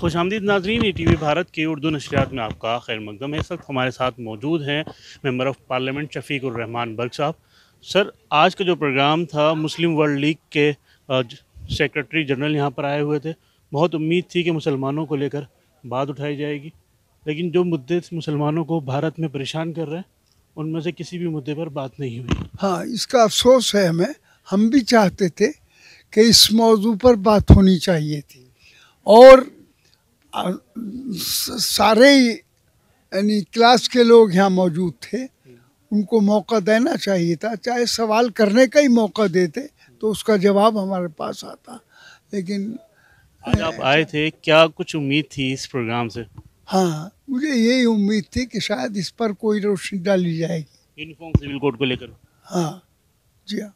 خوش آمدید ناظرین، ٹی وی بھارت کی اردو نشریات میں آپ کا خیر مقدم ہے۔ اس وقت ہمارے ساتھ موجود ہیں ممبر آف پارلیمنٹ شفیق الرحمان برق صاحب۔ سر، آج کا جو پروگرام تھا مسلم ورلڈ لیگ کے سیکرٹری جنرل یہاں پر آئے ہوئے تھے۔ بہت امید تھی کہ مسلمانوں کو لے کر بات اٹھائی جائے گی، لیکن جو مدعے مسلمانوں کو بھارت میں پریشان کر رہے ہیں ان میں سے کسی بھی مدعے پر بات نہیں ہوئی۔ ہاں، اس کا افسوس ہے ہم بھی چاہتے تھے کہ اس موضوع پر بات ہونی چاہیے تھی، اور سارے یعنی کلاس کے لوگ یہاں موجود تھے، ان کو موقع دینا چاہیے تھا۔ چاہے سوال کرنے کا ہی موقع دیتے تو اس کا جواب ہمارے پاس آتا، لیکن آج آپ آئے تھے، کیا کچھ امید تھی اس پروگرام سے؟ ہاں، مجھے یہی امید تھی کہ شاید اس پر کوئی روشنی ڈالی جائے گی۔ یونیفارم سول کوڈ کو لے کر؟ ہاں جی ہاں۔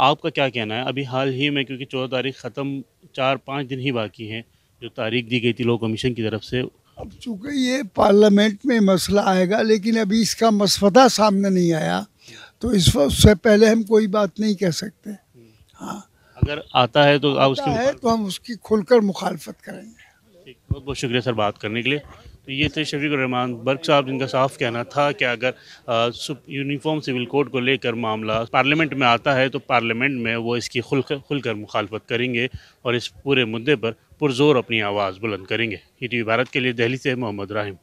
آپ کا کیا کہنا ہے؟ ابھی حال ہی میں، کیونکہ 14 تاریخ ختم 4-5 دن ہی باقی ہیں، جو تاریخ دی گئی تھی لو کمیشن کی طرف سے۔ اب چونکہ یہ پارلیمنٹ میں مسئلہ آئے گا، لیکن ابھی اس کا مسودہ سامنے نہیں آیا، تو اس سے پہلے ہم کوئی بات نہیں کہہ سکتے۔ ہاں، اگر آتا ہے تو آپ اس کی تو ہم اس کی کھل کر مخالفت کریں گے۔ بہت بہت شکریہ سر بات کرنے کے لیے۔ تو یہ تھے شفیق الرحمان برق صاحب، جن کا صاف کہنا تھا کہ اگر یونیفارم سول کوڈ کو لے کر معاملہ پارلیمنٹ میں آتا ہے تو پارلیمنٹ میں وہ اس کی کھل کر مخالفت کریں گے اور اس پورے مدعے پر پرزور اپنی آواز بلند کریں گے۔ ٹی وی بھارت کے لیے دہلی سے محمد راہم۔